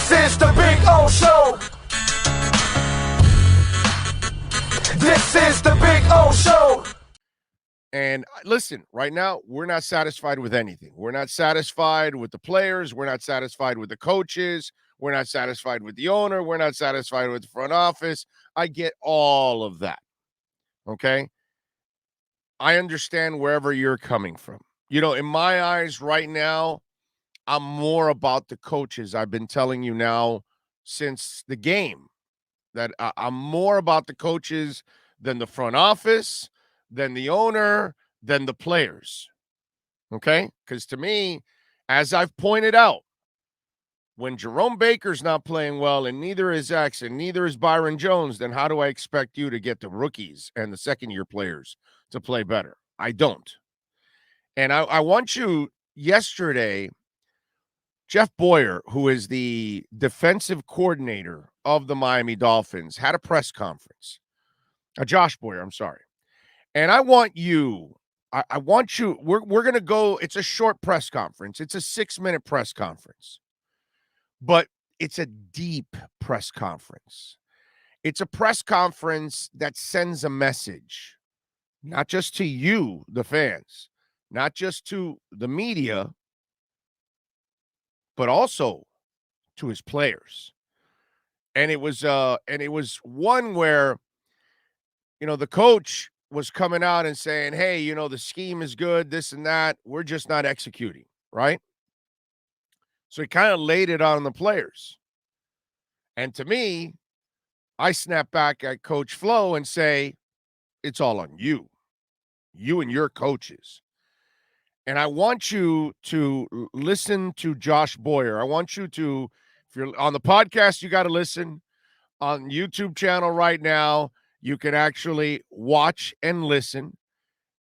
This is the Big O Show. This is the Big O Show. And listen, right now, we're not satisfied with anything. We're not satisfied with the players. We're not satisfied with the coaches. We're not satisfied with the owner. We're not satisfied with the front office. I get all of that. Okay? I understand wherever you're coming from. You know, in my eyes right now, I'm more about the coaches. I've been telling you now since the game that I'm more about the coaches than the front office, than the owner, than the players. Okay? Because to me, as I've pointed out, when Jerome Baker's not playing well and neither is X and neither is Byron Jones, then how do I expect you to get the rookies and the second-year players to play better? I don't. And I want you yesterday, Jeff Boyer, who is the defensive coordinator of the Miami Dolphins, had a press conference. Josh Boyer, I'm sorry. And I want you, we're going to go, it's a short press conference. It's a 6-minute press conference. But it's a deep press conference. It's a press conference that sends a message, not just to you, the fans, not just to the media, but also to his players. And it was one where, you know, the coach was coming out and saying, hey, you know, the scheme is good, this and that. We're just not executing, right? So he kind of laid it on the players. And to me, I snap back at Coach Flo and say, it's all on you and your coaches. And I want you to listen to Josh Boyer. I want you to, if you're on the podcast, you got to listen. On YouTube channel right now, you can actually watch and listen.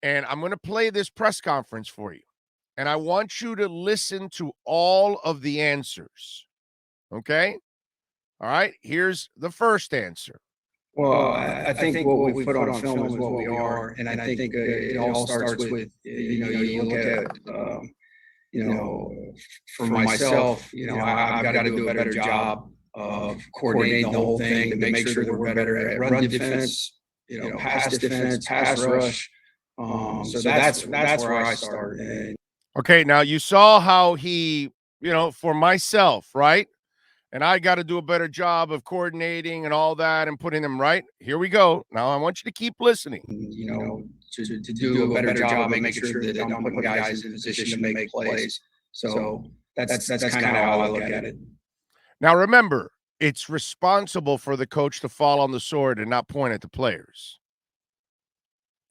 And I'm going to play this press conference for you. And I want you to listen to all of the answers. Okay? All right, here's the first answer. Well, I think what we put on film is what we are, and I think it all starts with you look at for myself, I've got to do a better job of coordinating the whole thing to make sure that we're better at run defense, pass defense, pass rush. So that's where I start. Okay, now you saw how he, for myself, right? And I got to do a better job of coordinating and all that and putting them right. Here we go. Now I want you to keep listening. To do a better job of making sure that I'm putting guys in position to make plays. So that's kind of how I look at it. Now remember, it's responsible for the coach to fall on the sword and not point at the players.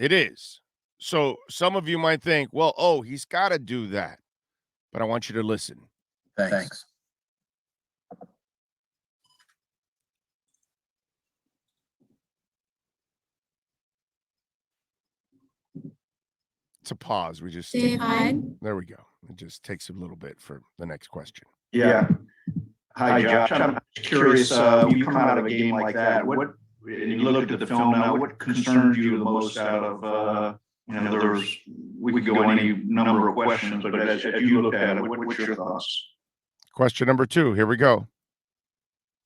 It is. So some of you might think, well, he's got to do that. But I want you to listen. Thanks. It's a pause. We just Say hi. There we go. It just takes a little bit for the next question. Yeah. Hi, Josh. I'm curious. You come out of a game like that. What, and you looked at the film now, what concerned you the most out of, we could go any number of questions, but as you looked at it, what's your thoughts? Question number 2. Here we go.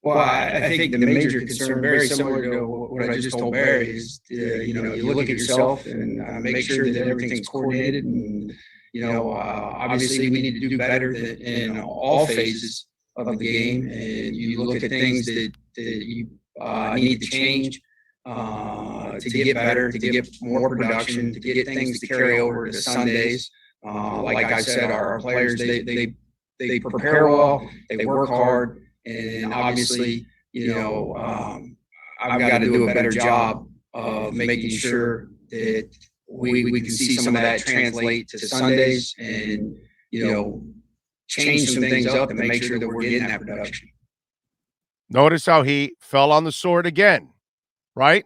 Well, I think the major concern, very similar to what I just told Barry, is you look at yourself and make sure that everything's coordinated. And obviously we need to do better in all phases of the game. And you look at things that you need to change to get better, to get more production, to get things to carry over to Sundays. Like I said, our players they prepare well, they work hard. And obviously, I've got to do a better job of making sure that we can see some of that translate to Sundays and, change some things up to make sure that we're getting that production. Notice how he fell on the sword again, right?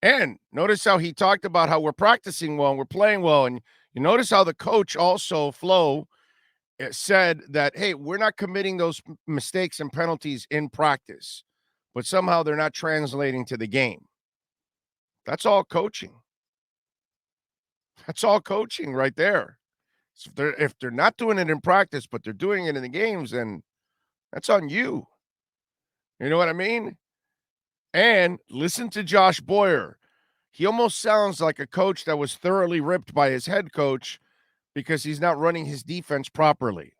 And notice how he talked about how we're practicing well and we're playing well. And you notice how the coach also, Flo, said that, hey, we're not committing those mistakes and penalties in practice, but somehow they're not translating to the game. That's all coaching. That's all coaching right there. So if they're not doing it in practice, but they're doing it in the games, then that's on you. You know what I mean? And listen to Josh Boyer. He almost sounds like a coach that was thoroughly ripped by his head coach because he's not running his defense properly.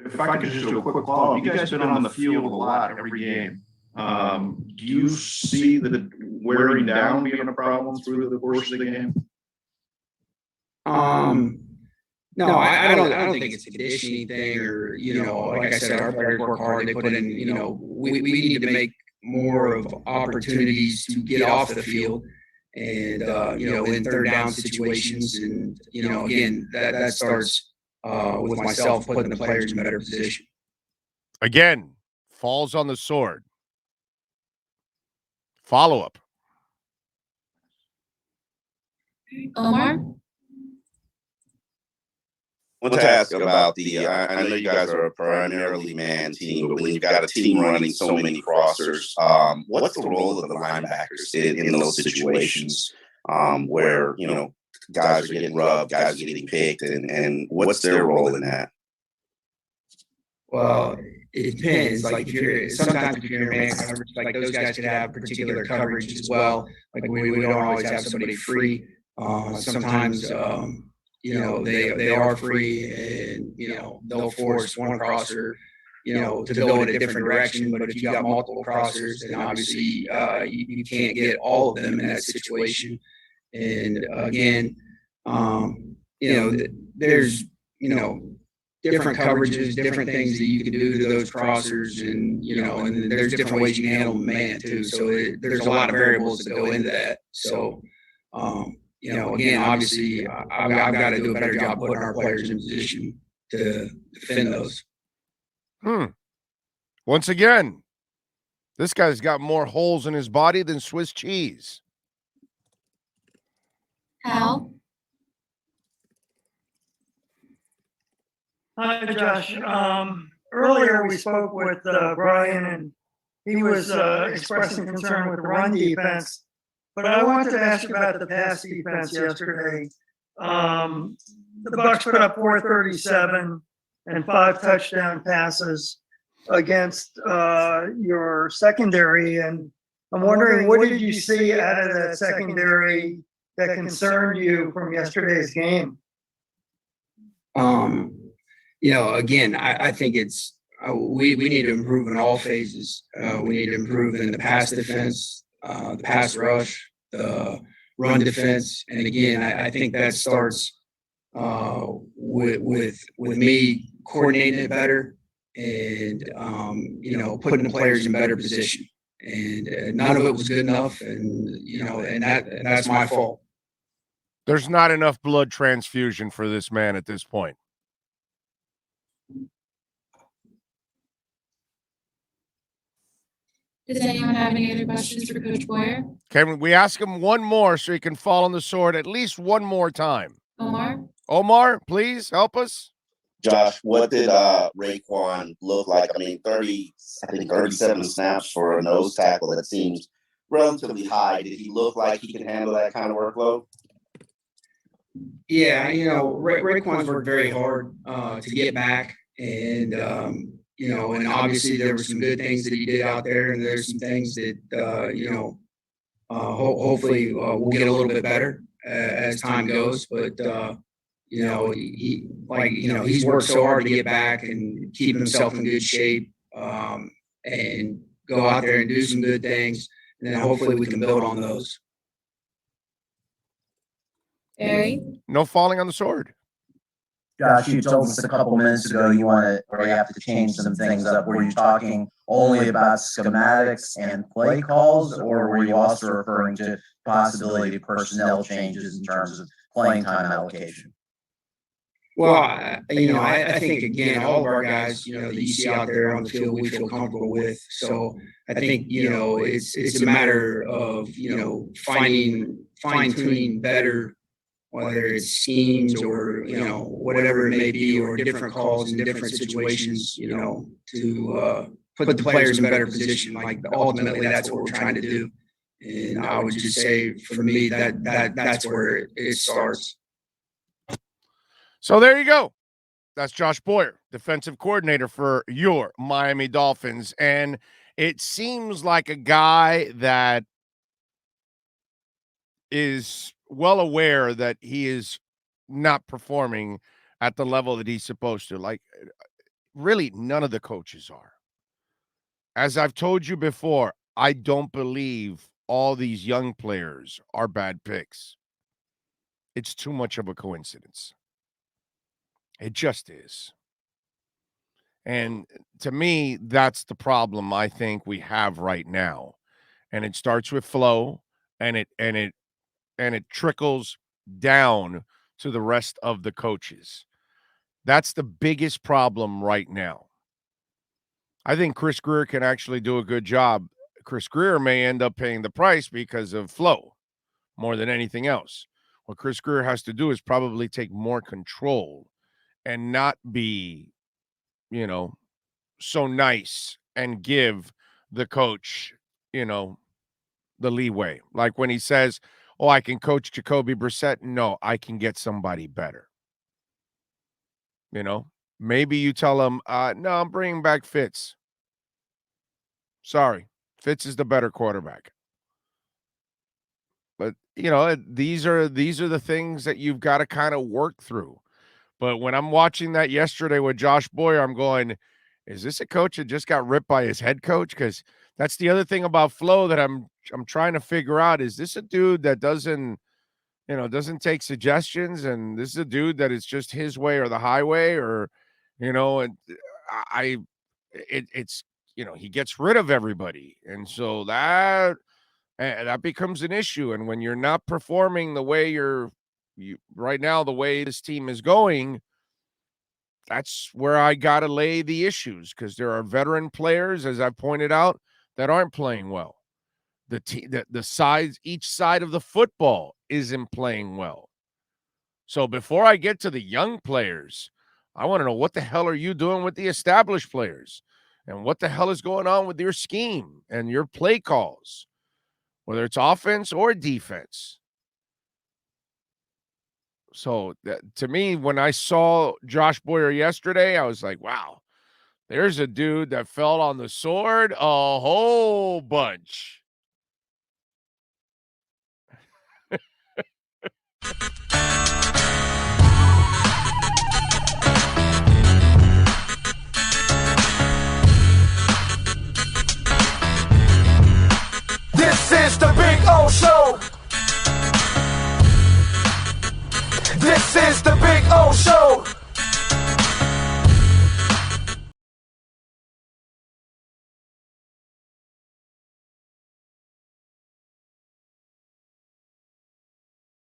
If I could just do a quick follow-up, you guys have been on the field a lot every game. Do you see the wearing down being a problem through the course of the game? No, I don't think it's a conditioning thing, or, like I said, our players work hard. They put in, we need to make more of opportunities to get off the field and, in third down situations. And, again, that starts with myself putting the players in better position. Again, falls on the sword. Follow-up. Omar? I want to ask about I know you guys are a primarily man team, but when you've got a team running so many crossers, what's the role of the linebackers in those situations where, guys are getting rubbed, guys are getting picked, and what's their role in that? Well, it depends. Like sometimes if you're in man coverage, like those guys could have particular coverage as well. Like we don't always have somebody free. Sometimes they are free, and they'll force one crosser to go in a different direction. But if you got multiple crossers, then obviously you can't get all of them in that situation. And again, there's different coverages, different things that you can do to those crossers, and and there's different ways you can handle man too. So there's a lot of variables that go into that. So again, obviously, I've got to do a better job putting our players in position to defend those. Once again, this guy's got more holes in his body than Swiss cheese. Hal? Hi, Josh. Earlier we spoke with Brian, and he was expressing concern with the run defense. But I wanted to ask you about the pass defense yesterday. The Bucs put up 437 and 5 touchdown passes against your secondary, and I'm wondering, what did you see out of that secondary that concerned you from yesterday's game? Again, I think it's we need to improve in all phases. We need to improve in the pass defense, the pass rush, the run defense, and again, I think that starts with me coordinating it better and putting the players in better position. And none of it was good enough, and that's my fault. There's not enough blood transfusion for this man at this point. Does anyone have any other questions for Coach Boyer? Can we ask him one more so he can fall on the sword at least one more time? Omar, please help us. Josh, what did Raekwon look like? I mean, 37 snaps for a nose tackle. That seems relatively high. Did he look like he can handle that kind of workload? Yeah, Raekwon's worked very hard to get back, and and obviously there were some good things that he did out there, and there's some things that hopefully we'll get a little bit better as time goes. But he's worked so hard to get back and keep himself in good shape, and go out there and do some good things, and then hopefully we can build on those. Barry? No falling on the sword. Josh, you told us a couple minutes ago you have to change some things up. Were you talking only about schematics and play calls, or were you also referring to possibility of personnel changes in terms of playing time allocation? Well, I think, again, all of our guys, that you see out there on the field, we feel comfortable with. So I think, it's a matter of, fine-tuning better, whether it's schemes or, whatever it may be, or different calls in different situations, to put the players in better position. Like, ultimately, that's what we're trying to do. And I would just say, for me, that's where it starts. So there you go. That's Josh Boyer, defensive coordinator for your Miami Dolphins. And it seems like a guy that is well aware that he is not performing at the level that he's supposed to. Like, really, none of the coaches are. As I've told you before, I don't believe all these young players are bad picks. It's too much of a coincidence. It just is. And to me, that's the problem I think we have right now. And it starts with flow, and it trickles down to the rest of the coaches. That's the biggest problem right now. I think Chris Greer can actually do a good job. Chris Greer may end up paying the price because of flow more than anything else. What Chris Greer has to do is probably take more control and not be, so nice and give the coach, the leeway. Like when he says, "Oh, I can coach Jacoby Brissett." No, I can get somebody better. Maybe you tell him, "No, I'm bringing back Fitz." Sorry, Fitz is the better quarterback. But these are the things that you've got to kind of work through. But when I'm watching that yesterday with Josh Boyer, I'm going, is this a coach that just got ripped by his head coach? Because that's the other thing about flow that I'm trying to figure out. Is this a dude that doesn't take suggestions, and this is a dude that is just his way or the highway, or and it's he gets rid of everybody, and so that becomes an issue. And when you're not performing the way you right now, the way this team is going, that's where I got to lay the issues, because there are veteran players, as I pointed out, that aren't playing well. The sides, each side of the football isn't playing well. So before I get to the young players, I want to know, what the hell are you doing with the established players? And what the hell is going on with your scheme and your play calls, whether it's offense or defense? So to me, when I saw Josh Boyer yesterday, I was like, wow, there's a dude that fell on the sword a whole bunch.